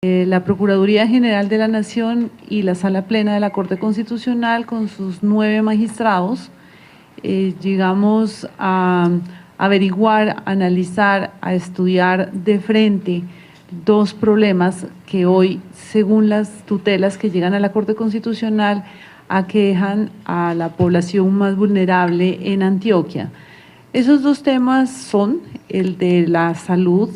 La Procuraduría General de la Nación y la Sala Plena de la Corte Constitucional, con sus 9 magistrados, llegamos a averiguar, a analizar, a estudiar de frente 2 problemas que hoy, según las tutelas que llegan a la Corte Constitucional, aquejan a la población más vulnerable en Antioquia. Esos 2 temas son el de la salud.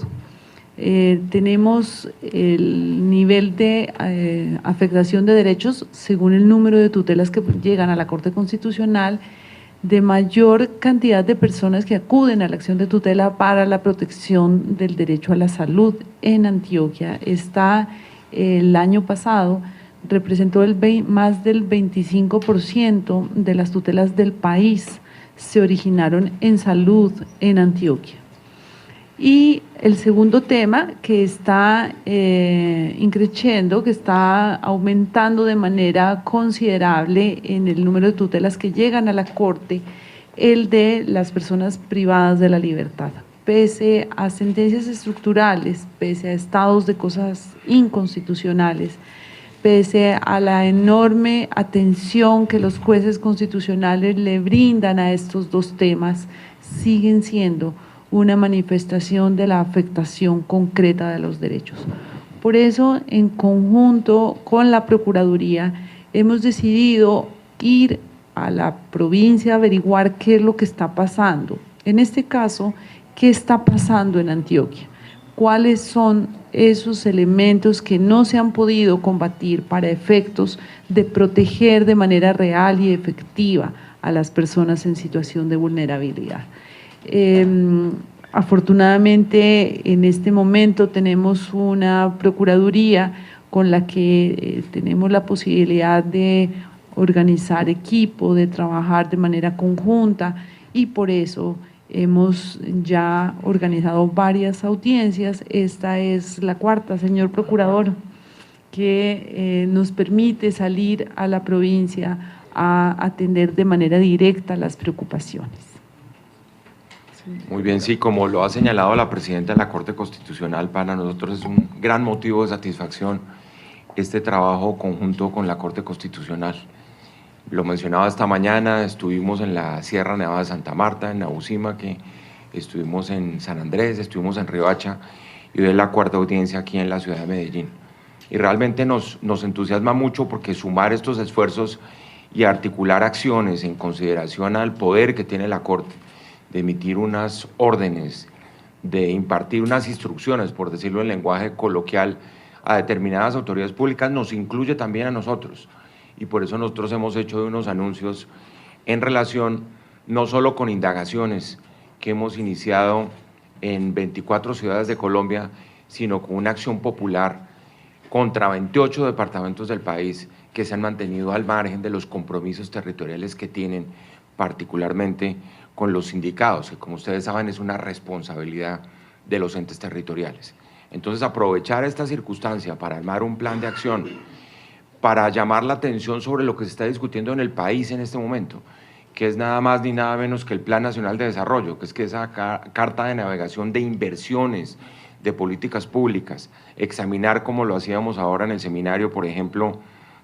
Tenemos el nivel de afectación de derechos según el número de tutelas que llegan a la Corte Constitucional, de mayor cantidad de personas que acuden a la acción de tutela para la protección del derecho a la salud en Antioquia. El año pasado representó más del 25% de las tutelas del país se originaron en salud en Antioquia. Y el segundo tema que está increciendo, que está aumentando de manera considerable en el número de tutelas que llegan a la Corte, el de las personas privadas de la libertad. Pese a sentencias estructurales, pese a estados de cosas inconstitucionales, pese a la enorme atención que los jueces constitucionales le brindan a estos 2 temas, siguen siendo una manifestación de la afectación concreta de los derechos. Por eso, en conjunto con la Procuraduría, hemos decidido ir a la provincia a averiguar qué es lo que está pasando. En este caso, ¿qué está pasando en Antioquia? ¿Cuáles son esos elementos que no se han podido combatir para efectos de proteger de manera real y efectiva a las personas en situación de vulnerabilidad? Afortunadamente, en este momento tenemos una Procuraduría con la que tenemos la posibilidad de organizar equipo, de trabajar de manera conjunta, y por eso hemos ya organizado varias audiencias. Esta es la 4ª, señor Procurador, que nos permite salir a la provincia a atender de manera directa las preocupaciones. Muy bien, sí, como lo ha señalado la presidenta de la Corte Constitucional, para nosotros es un gran motivo de satisfacción este trabajo conjunto con la Corte Constitucional. Lo mencionaba esta mañana, estuvimos en la Sierra Nevada de Santa Marta, en Nabucima, estuvimos en San Andrés, estuvimos en Riohacha, y hoy es la 4ª audiencia aquí en la ciudad de Medellín. Y realmente nos entusiasma mucho porque sumar estos esfuerzos y articular acciones en consideración al poder que tiene la Corte de emitir unas órdenes, de impartir unas instrucciones, por decirlo en lenguaje coloquial, a determinadas autoridades públicas, nos incluye también a nosotros. Y por eso nosotros hemos hecho unos anuncios en relación no solo con indagaciones que hemos iniciado en 24 ciudades de Colombia, sino con una acción popular contra 28 departamentos del país que se han mantenido al margen de los compromisos territoriales que tienen, particularmente con los sindicados, que como ustedes saben es una responsabilidad de los entes territoriales. Entonces, aprovechar esta circunstancia para armar un plan de acción, para llamar la atención sobre lo que se está discutiendo en el país en este momento, que es nada más ni nada menos que el Plan Nacional de Desarrollo, que es que esa carta de navegación de inversiones, de políticas públicas, examinar como lo hacíamos ahora en el seminario, por ejemplo,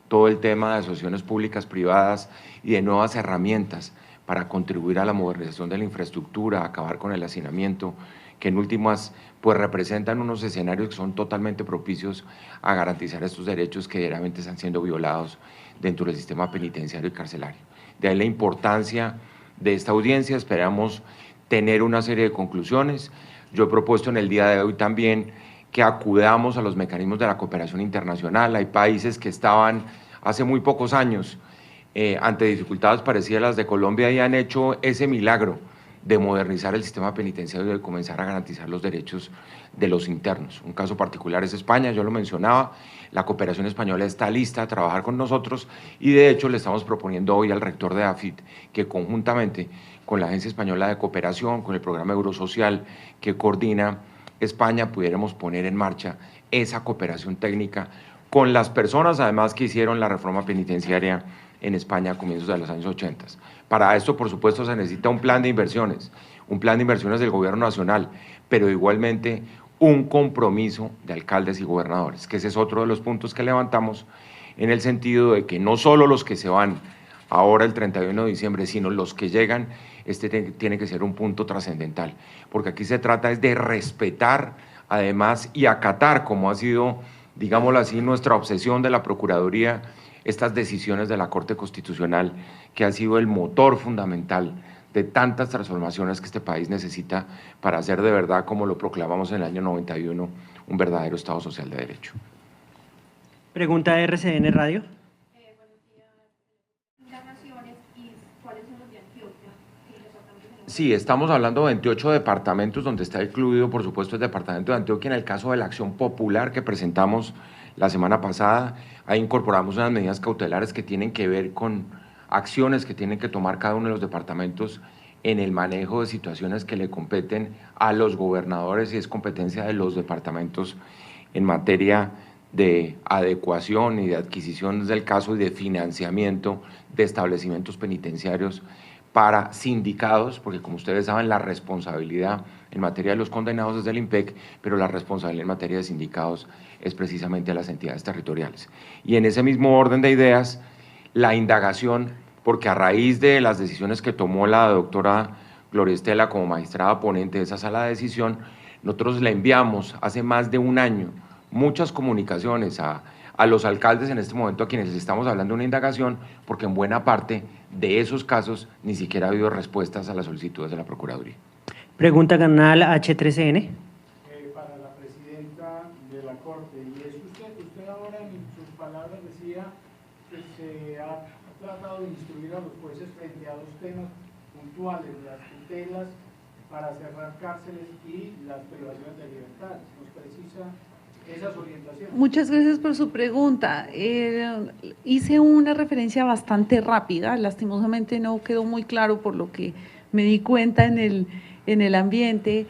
todo el tema de asociaciones públicas privadas y de nuevas herramientas para contribuir a la modernización de la infraestructura, acabar con el hacinamiento, que en últimas pues representan unos escenarios que son totalmente propicios a garantizar estos derechos que diariamente están siendo violados dentro del sistema penitenciario y carcelario. De ahí la importancia de esta audiencia, esperamos tener una serie de conclusiones. Yo he propuesto en el día de hoy también que acudamos a los mecanismos de la cooperación internacional. Hay países que estaban hace muy pocos años ante dificultades parecidas a las de Colombia y han hecho ese milagro de modernizar el sistema penitenciario y de comenzar a garantizar los derechos de los internos. Un caso particular es España, yo lo mencionaba, la cooperación española está lista a trabajar con nosotros y de hecho le estamos proponiendo hoy al rector de AFIT que conjuntamente con la Agencia Española de Cooperación, con el programa Eurosocial que coordina España, pudiéramos poner en marcha esa cooperación técnica con las personas además que hicieron la reforma penitenciaria en España a comienzos de los años 80. Para esto, por supuesto, se necesita un plan de inversiones del gobierno nacional, pero igualmente un compromiso de alcaldes y gobernadores, que ese es otro de los puntos que levantamos, en el sentido de que no solo los que se van ahora el 31 de diciembre, sino los que llegan, tiene que ser un punto trascendental, porque aquí se trata es de respetar, además, y acatar, como ha sido, digámoslo así, nuestra obsesión de la Procuraduría, estas decisiones de la Corte Constitucional, que ha sido el motor fundamental de tantas transformaciones que este país necesita para hacer de verdad, como lo proclamamos en el año 91, un verdadero Estado social de derecho. Pregunta de RCN Radio. Sí, estamos hablando de 28 departamentos, donde está incluido, por supuesto, el departamento de Antioquia. En el caso de la acción popular que presentamos la semana pasada, ahí incorporamos unas medidas cautelares que tienen que ver con acciones que tienen que tomar cada uno de los departamentos en el manejo de situaciones que le competen a los gobernadores, y es competencia de los departamentos en materia de adecuación y de adquisiciones del caso y de financiamiento de establecimientos penitenciarios para sindicados, porque como ustedes saben, la responsabilidad en materia de los condenados es del IMPEC, pero la responsabilidad en materia de sindicados es precisamente de las entidades territoriales. Y en ese mismo orden de ideas, la indagación, porque a raíz de las decisiones que tomó la doctora Gloria Estela como magistrada ponente de esa sala de decisión, nosotros le enviamos hace más de un año muchas comunicaciones a los alcaldes en este momento, a quienes les estamos hablando de una indagación, porque en buena parte de esos casos ni siquiera ha habido respuestas a las solicitudes de la Procuraduría. Pregunta canal H3N. Para la presidenta de la Corte, y es usted ahora en sus palabras decía que se ha tratado de instruir a los jueces frente a dos temas puntuales, las tutelas para cerrar cárceles y las privaciones de libertad. ¿Nos precisa esas orientaciones? Muchas gracias por su pregunta. Hice una referencia bastante rápida, lastimosamente no quedó muy claro por lo que me di cuenta en el ambiente.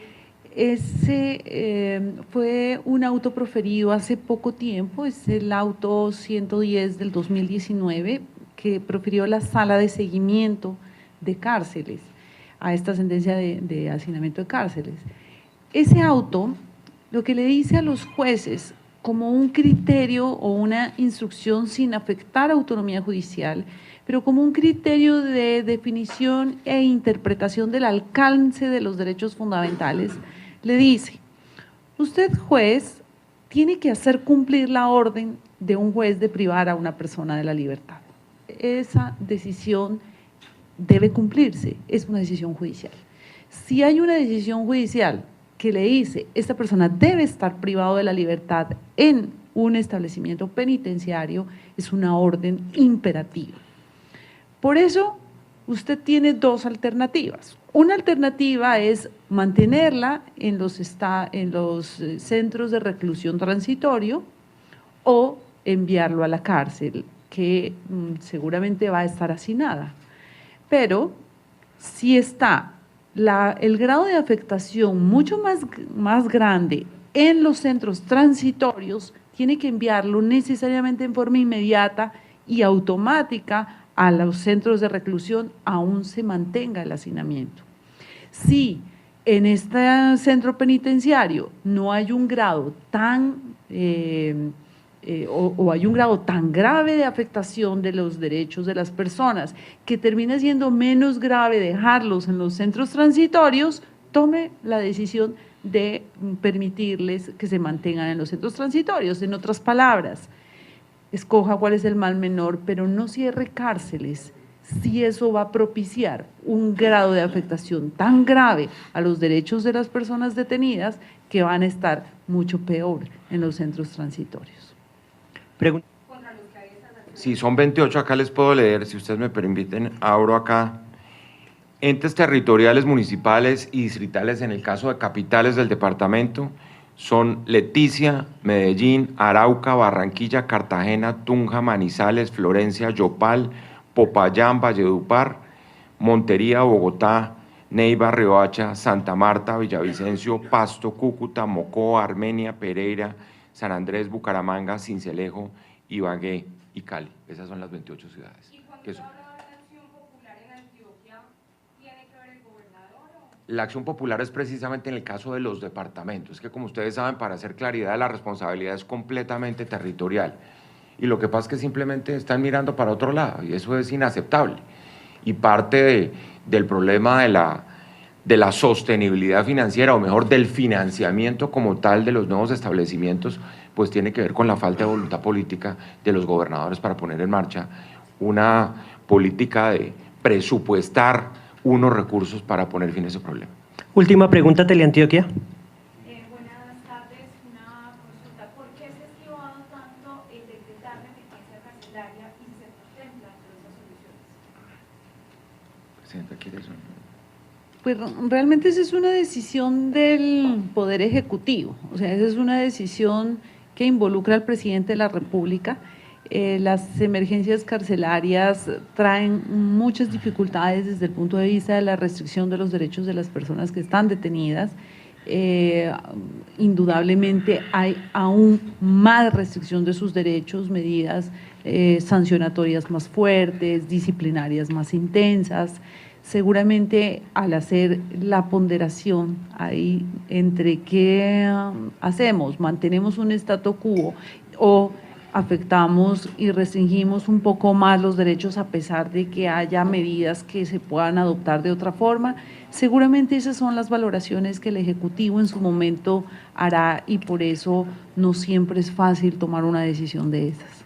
Ese fue un auto proferido hace poco tiempo, es el auto 110 del 2019, que profirió la Sala de Seguimiento de Cárceles a esta sentencia de hacinamiento de cárceles. Ese auto lo que le dice a los jueces como un criterio o una instrucción sin afectar autonomía judicial, pero como un criterio de definición e interpretación del alcance de los derechos fundamentales, le dice, usted juez tiene que hacer cumplir la orden de un juez de privar a una persona de la libertad. Esa decisión debe cumplirse, es una decisión judicial. Si hay una decisión judicial que le dice, esta persona debe estar privado de la libertad en un establecimiento penitenciario, es una orden imperativa. Por eso, usted tiene dos alternativas. Una alternativa es mantenerla en los centros de reclusión transitorio o enviarlo a la cárcel, que seguramente va a estar hacinada. Pero si está el grado de afectación mucho más grande en los centros transitorios, tiene que enviarlo necesariamente en forma inmediata y automática a los centros de reclusión, aún se mantenga el hacinamiento. Si en este centro penitenciario no hay un grado tan o hay un grado tan grave de afectación de los derechos de las personas que termina siendo menos grave dejarlos en los centros transitorios, tome la decisión de permitirles que se mantengan en los centros transitorios. En otras palabras, escoja cuál es el mal menor, pero no cierre cárceles si eso va a propiciar un grado de afectación tan grave a los derechos de las personas detenidas que van a estar mucho peor en los centros transitorios. Sí, son 28, acá les puedo leer, si ustedes me permiten, abro acá. Entes territoriales, municipales y distritales, en el caso de capitales del departamento, son Leticia, Medellín, Arauca, Barranquilla, Cartagena, Tunja, Manizales, Florencia, Yopal, Popayán, Valledupar, Montería, Bogotá, Neiva, Riohacha, Santa Marta, Villavicencio, Pasto, Cúcuta, Mocoa, Armenia, Pereira, San Andrés, Bucaramanga, Sincelejo, Ibagué y Cali. Esas son las 28 ciudades. ¿Y cuando se habla de la acción popular en Antioquia, tiene que ver el gobernador o? la acción popular es precisamente en el caso de los departamentos, que como ustedes saben, para hacer claridad, la responsabilidad es completamente territorial. Y lo que pasa es que simplemente están mirando para otro lado, y eso es inaceptable. Y parte del problema de la sostenibilidad financiera, o mejor, del financiamiento como tal de los nuevos establecimientos, pues tiene que ver con la falta de voluntad política de los gobernadores para poner en marcha una política de presupuestar unos recursos para poner fin a ese problema. Última pregunta, Teleantioquia. Buenas tardes, una consulta. ¿Por qué se ha esquivado tanto el decretar la emergencia carcelaria y se contemplan todas esas soluciones? Presidenta, ¿quiere eso? Pues realmente esa es una decisión del Poder Ejecutivo, o sea, esa es una decisión que involucra al presidente de la República. Las emergencias carcelarias traen muchas dificultades desde el punto de vista de la restricción de los derechos de las personas que están detenidas. Indudablemente hay aún más restricción de sus derechos, medidas sancionatorias más fuertes, disciplinarias más intensas. Seguramente al hacer la ponderación ahí entre qué hacemos, mantenemos un statu quo o afectamos y restringimos un poco más los derechos a pesar de que haya medidas que se puedan adoptar de otra forma, seguramente esas son las valoraciones que el Ejecutivo en su momento hará y por eso no siempre es fácil tomar una decisión de esas.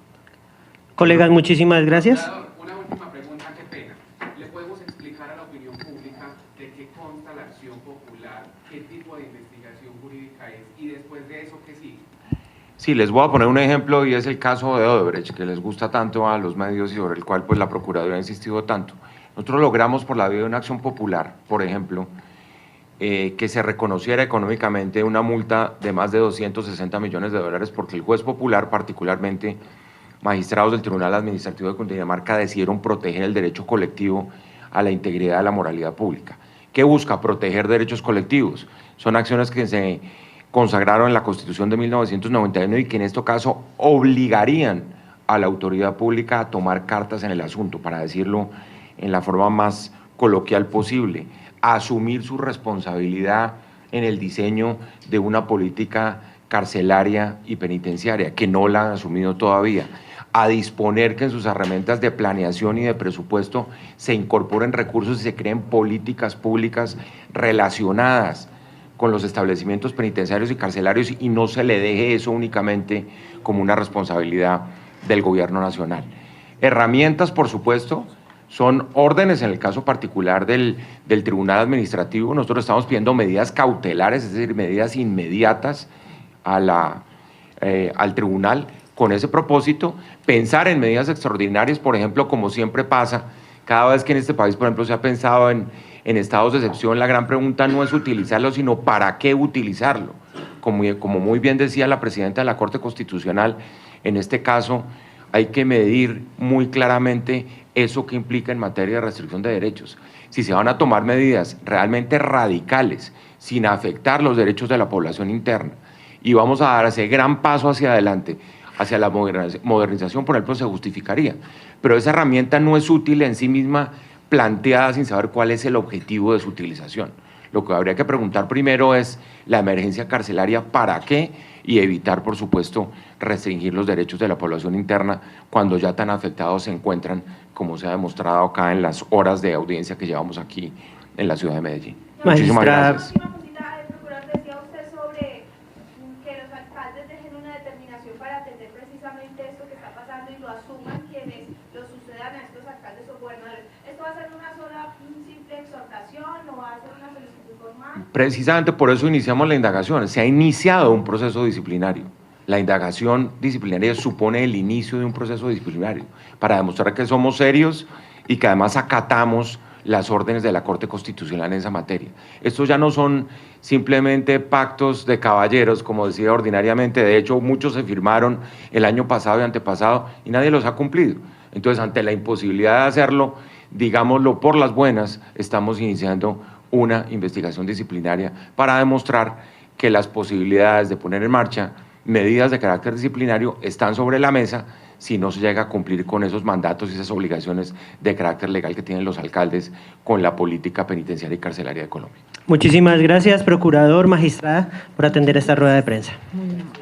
Colegas, muchísimas gracias. Una última pregunta, qué pena. ¿Le podemos explicar a la opinión pública de qué consta la acción popular, qué tipo de investigación jurídica es y después de eso qué sigue? Sí, les voy a poner un ejemplo y es el caso de Odebrecht, que les gusta tanto a los medios y sobre el cual pues la Procuraduría ha insistido tanto. Nosotros logramos por la vía de una acción popular, por ejemplo, que se reconociera económicamente una multa de más de 260 millones de dólares porque el juez popular, particularmente magistrados del Tribunal Administrativo de Cundinamarca, decidieron proteger el derecho colectivo a la integridad de la moralidad pública. ¿Qué busca? Proteger derechos colectivos. Son acciones que se consagraron en la Constitución de 1991 y que en este caso obligarían a la autoridad pública a tomar cartas en el asunto, para decirlo en la forma más coloquial posible, a asumir su responsabilidad en el diseño de una política carcelaria y penitenciaria, que no la han asumido todavía, a disponer que en sus herramientas de planeación y de presupuesto se incorporen recursos y se creen políticas públicas relacionadas con los establecimientos penitenciarios y carcelarios y no se le deje eso únicamente como una responsabilidad del gobierno nacional. Herramientas, por supuesto, son órdenes en el caso particular del Tribunal Administrativo. Nosotros estamos pidiendo medidas cautelares, es decir, medidas inmediatas al tribunal con ese propósito, pensar en medidas extraordinarias, por ejemplo, como siempre pasa, cada vez que en este país, por ejemplo, se ha pensado en estados de excepción, la gran pregunta no es utilizarlo, sino ¿para qué utilizarlo? Como muy bien decía la presidenta de la Corte Constitucional, en este caso hay que medir muy claramente eso que implica en materia de restricción de derechos. Si se van a tomar medidas realmente radicales, sin afectar los derechos de la población interna, y vamos a dar ese gran paso hacia adelante, hacia la modernización, por ejemplo, se justificaría. Pero esa herramienta no es útil en sí misma planteada sin saber cuál es el objetivo de su utilización. Lo que habría que preguntar primero es la emergencia carcelaria, ¿para qué? Y evitar, por supuesto, restringir los derechos de la población interna cuando ya tan afectados se encuentran, como se ha demostrado acá en las horas de audiencia que llevamos aquí en la ciudad de Medellín. Muchísimas gracias. Precisamente por eso iniciamos la indagación. Se ha iniciado un proceso disciplinario. La indagación disciplinaria supone el inicio de un proceso disciplinario para demostrar que somos serios y que además acatamos las órdenes de la Corte Constitucional en esa materia. Estos ya no son simplemente pactos de caballeros, como decía ordinariamente. De hecho, muchos se firmaron el año pasado y antepasado y nadie los ha cumplido. Entonces, ante la imposibilidad de hacerlo, digámoslo por las buenas, estamos iniciando una investigación disciplinaria para demostrar que las posibilidades de poner en marcha medidas de carácter disciplinario están sobre la mesa si no se llega a cumplir con esos mandatos y esas obligaciones de carácter legal que tienen los alcaldes con la política penitenciaria y carcelaria de Colombia. Muchísimas gracias, procurador, magistrada, por atender esta rueda de prensa. Muy bien.